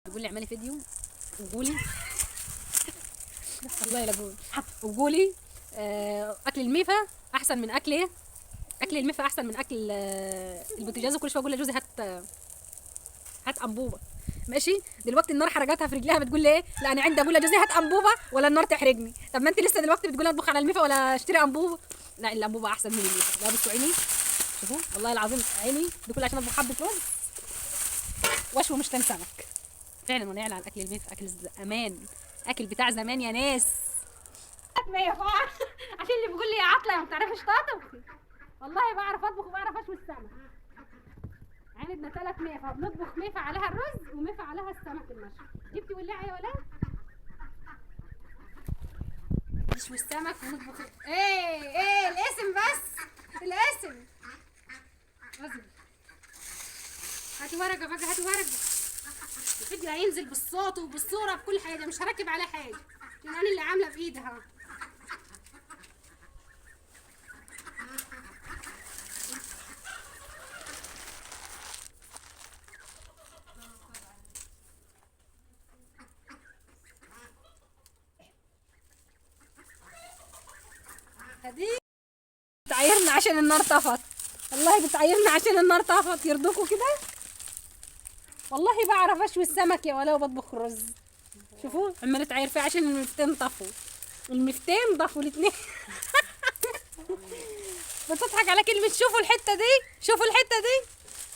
بيقول لي اعملي فيديو وقولي والله لا قول وقولي اكل الميفا احسن من اكل ايه، اكل الميفا احسن من اكل البوتاجاز. وكل شويه اقول لجوزي هات انبوبه. ماشي دلوقتي النار حرقتها في رجليها، بتقول لي ايه؟ لا انا عندي اقول لجوزي هات انبوبه ولا النار تحرقني. طب ما انت لسه دلوقتي بتقولي اطبخ على الميفا ولا اشتري انبوبه؟ لا الانبوبه احسن من الميفا. لا بصوا عيني، شوفوا والله العظيم عيني دي كلها عشان اطبخ حبه رز واشوي مشتان سمك. فعلا ونعلى على الاكل الميفا، اكل امان، اكل بتاع زمان يا ناس. ما ينفعش عشان اللي بيقول لي يا عطله ما بتعرفش تطبخي. والله بعرف اطبخ وبعرف اشوي السمك. عندنا 3 ميفا، بنطبخ ميفا عليها الرز وميفا عليها السمك المشوي. جبتي ولاعه يا ولاد؟ نشوي السمك ونطبخ. ايه الاسم بس، الاسم. غزل هاتي ورقه بقى، هاتي ورقه. الفيديو هينزل بالصوت وبالصوره بكل حاجه، مش هركب عليه حاجه عشان انا اللي عامله بايدها. هدي بتعايرنا عشان النار طفت، والله بتعايرنا عشان النار طفت. يرضوكوا كده؟ والله بعرف اشوي السمك يا ولا وبطبخ رز. شوفوا عمالة تعاير فيه عشان المفتين طفوا، المفتين طفوا الاثنين. بتضحك على كلمة شوفوا الحتة دي، شوفوا الحتة دي.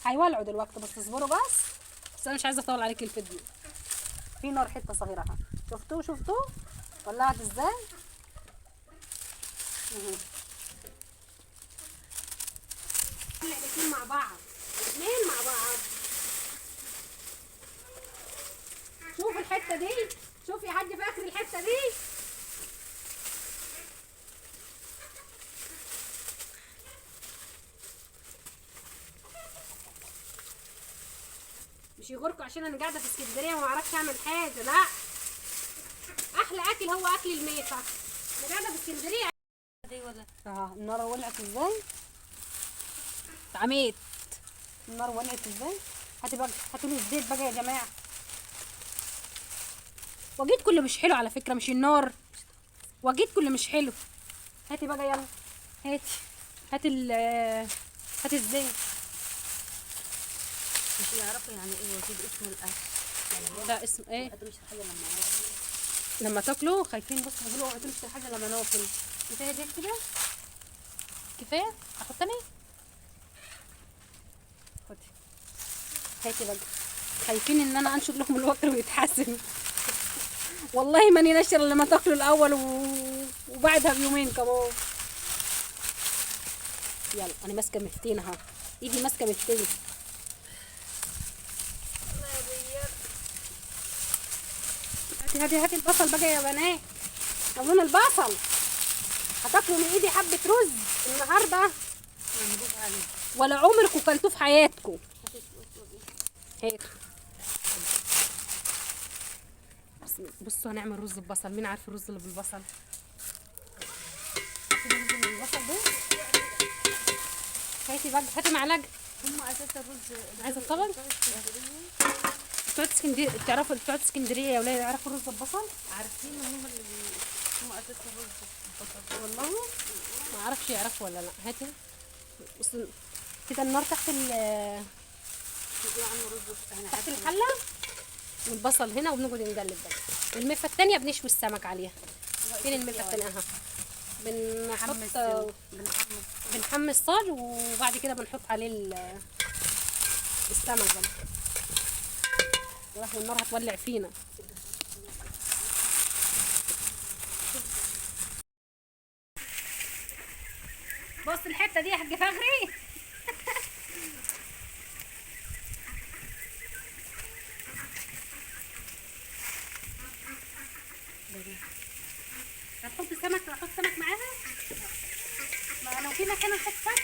هيولعوا دلوقتي بس اصبروا بس انا مش عايزة اطول عليك الفيديو. في نار حتة صغيرة اهي، شفتوا ولعت ازاي؟ الاثنين مع بعض، الاثنين مع بعض. شوف الحته دي، شوف يا حاج في اخر الحته دي. مش يغركوا عشان انا قاعده في اسكندريه وما اعرفش اعمل حاجه، لا احلى اكل هو اكل الميفا. انا قاعده في اسكندريه دي ولا النار ولعت ازاي؟ اتعميت. النار ولعت ازاي؟ هاتي بقى، هاتوا لي الزيت بقى يا جماعه. وجيت كله مش حلو على فكره، مش النار، وجيت كله مش حلو. هاتي بقى يلا، هاتي الزيت. مش يعرفوا يعني ايه وجيب اسم الاكل يعني. ده اسم ايه؟ ما تقولش حاجه لما تاكلوا خايفين بس بيقولوا ما تقولش حاجه لما ناكل. كفايه زيت كده، كفايه. احط تاني؟ خدي هاتي بقى. خايفين ان انا انشر لكم الوكر ويتحسن. والله ماني نشر لما تاكلوا الاول وبعدها بيومين كمان. يلا انا ماسكه مفتين اهو، ايدي ماسكه مفتين. هاتي البصل بقى يا بنات، لون البصل. هتاكلوا من ايدي حبه رز النهارده ولا عمركم كلتوه في حياتكم. هيك بصوا هنعمل رز ببصل. مين عارف الرز اللي بالبصل؟ البصل ده هاتي بقى، هاتي معلقه. هم اساس الرز عايزه الطبق. بتوع اسكندريه تعرفوا، بتوع اسكندريه يا ولاد يعرفوا الرز ببصل؟ عارفين هم هم اساس الرز البصل. والله ما اعرفش يعرفوا ولا لا. هاتي بص كده النار تحت تحت الحله والبصل هنا، وبنقعد نقلب بقى. والميفه الثانيه بنشوي السمك عليها. فين الميفه الثانيه؟ اها بنحمص صاج وبعد كده بنحط عليه السمك بقى. النار هتولع فينا. بص الحته دي يا حاج فخري. هتحط سمك، هحط سمك معاها. ما لو في مكان نحط سمك.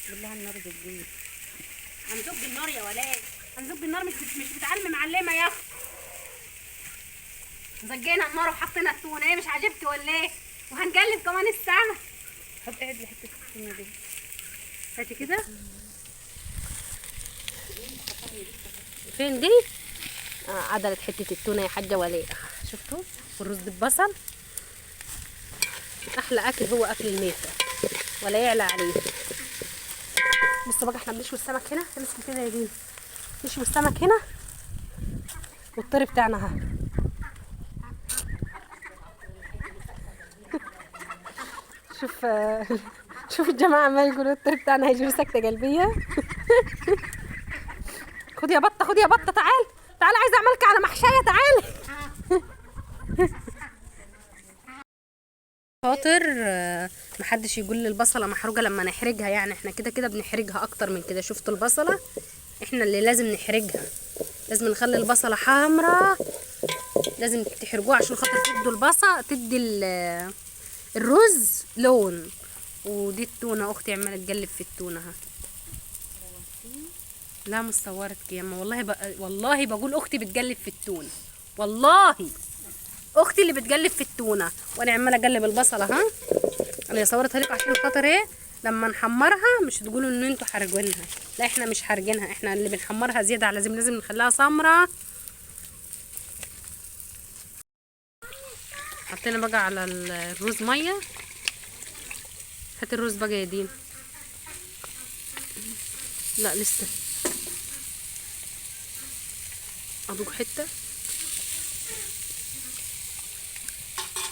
بالله النار بتجيب. هنزج النار يا ولاد، هنزج النار. مش بتعلم معلمه يا اخي. زجينا النار وحطينا التونه. ايه مش عاجبكي ولا ايه؟ وهنقلب كمان السمك. حط عد لحته السمنه دي. هاتي كده. فين دي؟ عدلت حته التونه يا حاجه ولاء. شفتوا والرز بالبصل احلى اكل هو اكل الميفا ولا يعلى عليه. بصوا بقى احنا بنشوي السمك هنا. امسكي كده يا دي. نشوي السمك هنا والطري بتاعنا اهو. شوف شوف الجماعه عمال يقولوا الطري بتاعنا هيجيبوا سكته قلبيه. خدي يا بطه خدي يا بطه تعال تعال عايزه اعملك على محشيه تعال. خاطر محدش يقول لي البصله محروقه لما نحرجها، يعني احنا كده كده بنحرجها اكتر من كده. شفتوا البصله احنا اللي لازم نحرجها، لازم نخلي البصله حمراء، لازم تحرجوها عشان خاطر تدوا البصله تدي الرز لون. ودي التونه اختي عماله تقلب في التونه ها. لا مش صورتك ياما والله والله بقول اختي بتقلب في التونه، والله اختي اللي بتقلب في التونه وانا عماله اقلب البصله ها. انا صورتها لكم عشان خاطر ايه لما نحمرها مش تقولوا ان انتوا حارجينها. لا احنا مش حارجينها، احنا اللي بنحمرها زياده على لازم نخليها سمراء. حطينا بقى على الرز ميه. هات الرز بقى يا دين. لا لسه ادوق حته.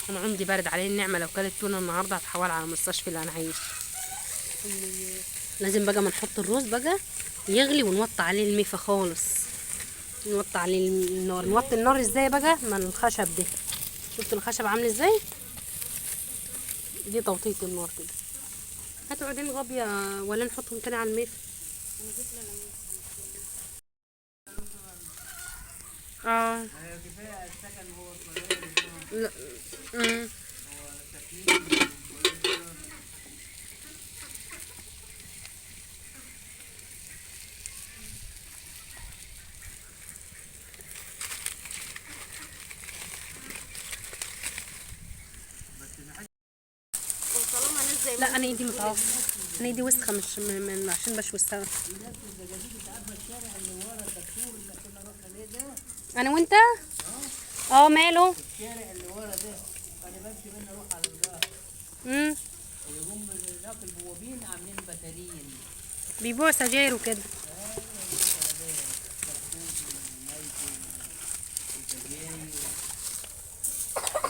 انا عندي برد عليه النعمه، لو كانت تونه النهارده هتحول على مستشفى اللي انا عايش. لازم بقى ما نحط الرز بقى يغلي ونوطي عليه الميفا خالص. نوطي عليه النار. نوطي النار ازاي بقى؟ ما الخشب ده شفتوا الخشب عامل ازاي؟ دي توطية النار كده. هاتوا عودين غابية ولا نحطهم تاني على الميفا. اه لا. لا انا ايدي متعوقه، انا ايدي وسخه مش من عشان بشوي السمك. انا وانت ماله الشارع اللي ورا ده انا بمشي منه اروح على البحر. يقوم هناك البوابين عاملين بتارين بيبيعوا سجاير وكده.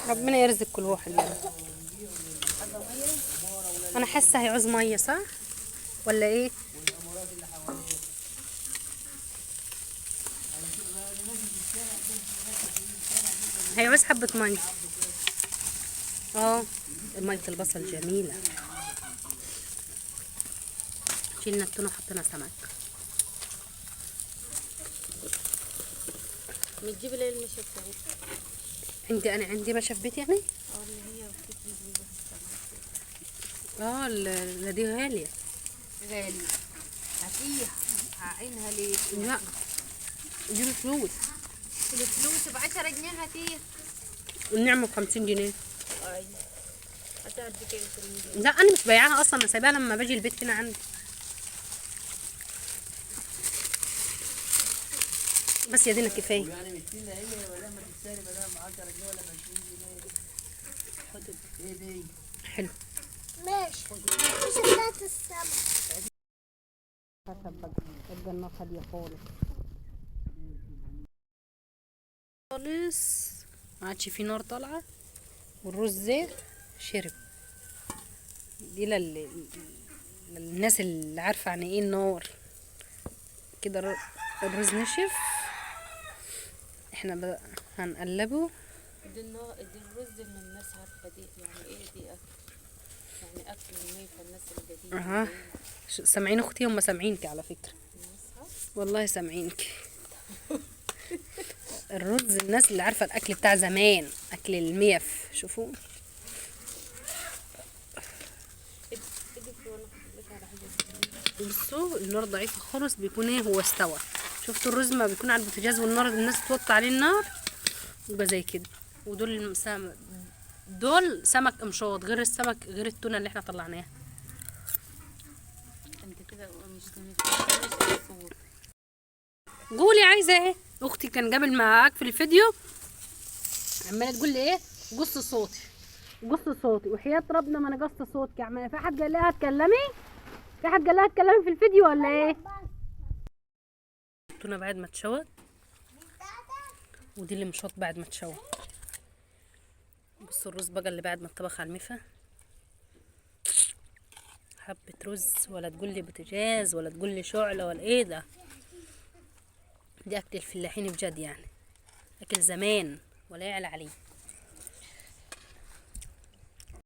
ربنا يرزق كل واحد يعني. انا حاسه هيعوز ميه صح ولا ايه؟ هيعوز حبه ميه. ميه البصل جميله. شيلنا التونه وحطينا سمك. بتجيب لي المشا بتاعتك؟ انا عندي مشا في بيتي يعني. اللي هي بتجيب لا دي غاليه. غالي هاتيها عينها ليه؟ لا دي الفلوس. الفلوس ب10 جنيه هاتيها. والنعمه ب50 جنيه. ايوه هتعدي لا انا مش بايعاها اصلا، انا سايباها لما باجي البيت هنا عندي. بس يا دينا كفايه. يعني مشكلة هي ولا ما تشتري بدل ما 10 جنيه ولا 20 جنيه. حط ايه دي؟ حلو. ماشي مش بتاعت السمك. خشب بقى تبقى النار هاديه خالص خالص، ما عادش في نار طالعه. والرز شرب. دي للناس اللي عارفه يعني ايه النار. كده الرز نشف. احنا بقى هنقلبه. دي الرز اللي الناس عارفه دي يعني ايه دي اكل، يعني اكل الميفا الناس القديمه. سامعين اختي؟ هم سامعينك على فكره والله سامعينك. الرز الناس اللي عارفه الاكل بتاع زمان، اكل الميف. شوفوا بصوا النار ضعيفه خالص بيكون هو استوى. شفتوا الرز ما بيكون على البوتاجاز والنار الناس توطي عليه النار يبقى زي كده. ودول دول سمك امشاط غير السمك غير التونه اللي احنا طلعناها. كده مش اي صوت. قولي عايزه ايه؟ اختي كان قبل ما اقفل الفيديو عماله تقول لي ايه؟ قص صوتي قص صوتي، وحياة ربنا ما انا قصت صوتك يا عماله. في حد قال لها اتكلمي؟ في حد قال لها اتكلمي في الفيديو ولا ايه؟ التونه بعد ما تشوت، ودي اللي مشوت بعد ما تشوت. بصوا الرز بقى اللي بعد ما اتطبخ على المفا، حبة رز ولا تقول لي بوتاجاز ولا تقول لي شعلة ولا ايه ده. دي اكل الفلاحين بجد يعني، اكل زمان ولا يعلى عليه.